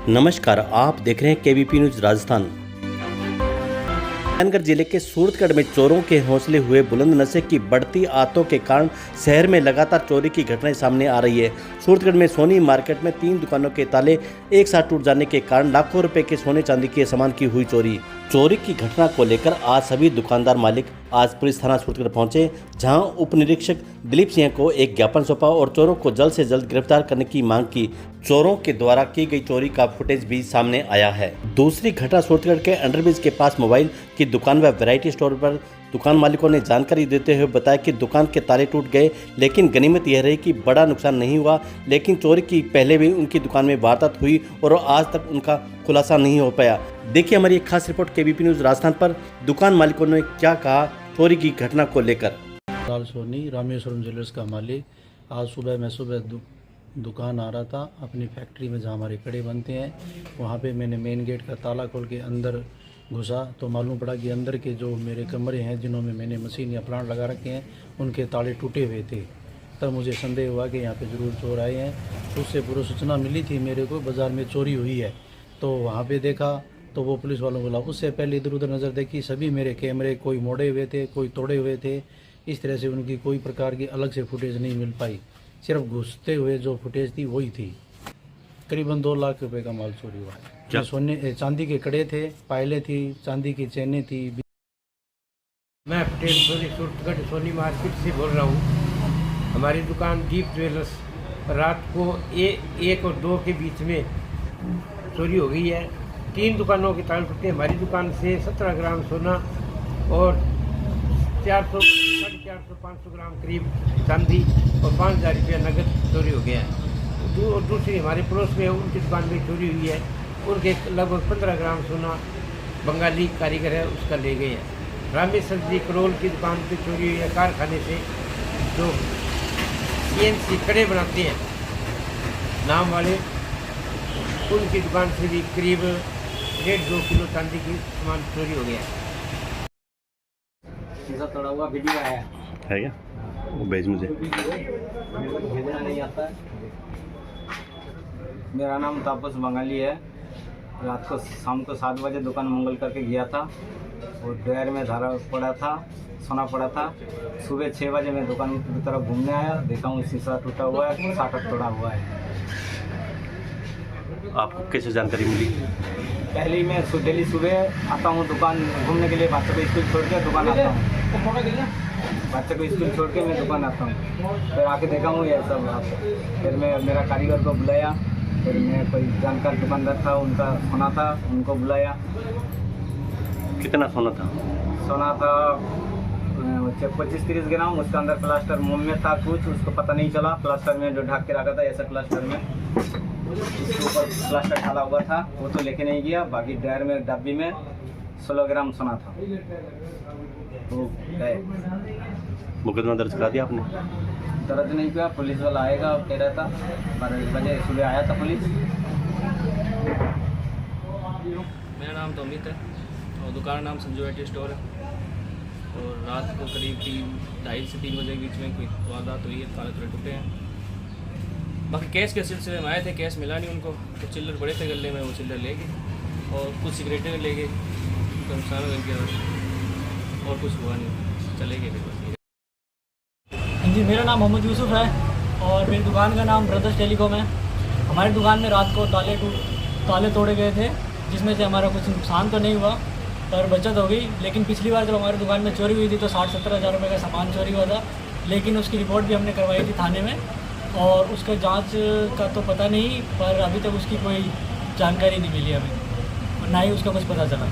नमस्कार, आप देख रहे हैं केवीपी न्यूज राजस्थान। जानकर जिले के सूरतगढ़ में चोरों के हौसले हुए बुलंद। नशे की बढ़ती आदतों के कारण शहर में लगातार चोरी की घटनाएं सामने आ रही है। सूरतगढ़ में सोनी मार्केट में 3 दुकानों के ताले एक साथ टूट जाने के कारण लाखों रुपए के सोने चांदी के सामान की हुई चोरी की घटना को लेकर आज सभी दुकानदार मालिक आज पुलिस थाना सूरतगढ़ पहुंचे, जहां उप निरीक्षक दिलीप सिंह को एक ज्ञापन सौंपा और चोरों को जल्द से जल्द गिरफ्तार करने की मांग की। चोरों के द्वारा की गई चोरी का फुटेज भी सामने आया है। दूसरी घटना सूरतगढ़ के अंडरब्रिज के पास मोबाइल की दुकान व वैरायटी स्टोर पर दुकान मालिकों ने जानकारी देते हुए बताया कि दुकान के ताले टूट गए, लेकिन गनीमत यह रही कि बड़ा नुकसान नहीं हुआ। लेकिन चोरी की पहले भी उनकी दुकान में वारदात हुई और आज तक उनका खुलासा नहीं हो पाया। देखिए हमारी एक खास रिपोर्ट केवीपी न्यूज राजस्थान पर दुकान मालिकों ने क्या कहा चोरी की घटना को लेकर। लाल सोनी रामेश्वरम ज्वेलर्स का मालिक। आज सुबह दुकान आ रहा था अपनी फैक्ट्री में जहाँ हमारे कड़े बनते हैं, वहाँ पे मैंने मेन गेट का ताला खोल के अंदर घुसा तो मालूम पड़ा कि अंदर के जो मेरे कमरे हैं जिन्हों में मैंने मशीन या प्लांट लगा रखे हैं उनके ताले टूटे हुए थे। तब मुझे संदेह हुआ कि यहाँ पे ज़रूर चोर आए हैं। उससे पूर्व सूचना मिली थी मेरे को बाज़ार में चोरी हुई है, तो वहाँ पे देखा तो वो पुलिस वालों को बोला। उससे पहले इधर उधर नज़र देखी, सभी मेरे कैमरे कोई मोड़े हुए थे, कोई तोड़े हुए थे। इस तरह से उनकी कोई प्रकार की अलग से फुटेज नहीं मिल पाई, सिर्फ घुसते हुए जो फुटेज थी वही थी। करीबन 2 लाख रुपए का माल चोरी हुआ है। सोने चांदी के कड़े थे, पायलें थी, चांदी की चेनें थी। मैं पटेल सूरतगढ़ सोनी मार्केट से बोल रहा हूँ। हमारी दुकान दीप ज्वेलर्स रात को 1 और 2 के बीच में चोरी हो गई है। 3 दुकानों के ताले टूटे। हमारी दुकान से 17 ग्राम सोना और 400-450 ग्राम करीब चांदी और 5,000 रुपया नगद चोरी हो गया है। और दूसरी हमारे पड़ोस में उनकी दुकान में चोरी हुई है, उनके लगभग 15 ग्राम सोना बंगाली कारीगर है उसका ले गए हैं। रामेश्वर जी करोल की दुकान पे चोरी हुई है। कारखाने से जो CNC कड़े बनाते हैं नाम वाले, उनकी दुकान से भी करीब 1.5-2 किलो चांदी की सामान चोरी हो गया है। थोड़ा हुआ वीडियो आया है क्या? वो भेज मुझे। भेजना नहीं आता है। मेरा नाम तापस बंगाली है। रात को शाम को 7 बजे दुकान मंगल करके गया था और ड्रायर में धारा पड़ा था, सोना पड़ा था। सुबह 6 बजे मैं दुकान की तरफ घूमने आया, देखा हूँ शीशा टूटा हुआ है, शाटर तोड़ा हुआ है। आपको कैसे जानकारी मिली? पहले ही मैं डेली सुबह आता हूँ दुकान घूमने के लिए, बच्चों को स्कूल छोड़ के दुकान आता हूँ। बच्चे को स्कूल छोड़ के मैं दुकान आता हूँ, फिर आके देखा हूँ ये सब। फिर मैं मेरा कारीगर को बुलाया, फिर मैं कोई जानकार दुकानदार था उनका सोना था, उनको बुलाया। कितना सोना था? सोना था 25-30 ग्राम। उसके अंदर प्लास्टर मुंह में था कुछ, उसको पता नहीं चला। प्लास्टर में जो ढक के रखा था ऐसा प्लास्टर में, उसके ऊपर प्लास्टर डाला हुआ था, वो तो लेके नहीं गया। बाकी ड्रायर में डब्बी में 16 ग्राम सोना था। तो गए। मुकदमा दर्ज करा दिया आपने? दर्ज नहीं किया, पुलिस वाला आएगा कह रहा था। 12 बजे सुबह आया था पुलिस। मेरा नाम तो अमित है और दुकान नाम संजू वैरायटी स्टोर है। और रात को करीब 2:30 से 3 बजे के बीच में कोई वारदात हुई है, ताले तुले टूटे हैं। बाकी कैश के सिलसिले में आए थे, कैश मिला नहीं उनको, तो चिल्लर बड़े थे गले में, वो चिल्लर ले गए और कुछ सिगरेटें ले गए, तो नुकसान हो गया और कुछ हुआ नहीं, चले गए फिर बस। जी, मेरा नाम मोहम्मद यूसुफ है और मेरी दुकान का नाम ब्रदर्स टेलीकॉम है। हमारी दुकान में रात को ताले तोड़े गए थे, जिसमें से हमारा कुछ नुकसान तो नहीं हुआ पर बचत हो गई। लेकिन पिछली बार जब हमारी दुकान में चोरी हुई थी तो 60-70 हज़ार रुपये का सामान चोरी हुआ था, लेकिन उसकी रिपोर्ट भी हमने करवाई थी थाने में और उसका जांच का तो पता नहीं, पर अभी तक उसकी कोई जानकारी नहीं मिली हमें और ना ही उसका कुछ पता चला।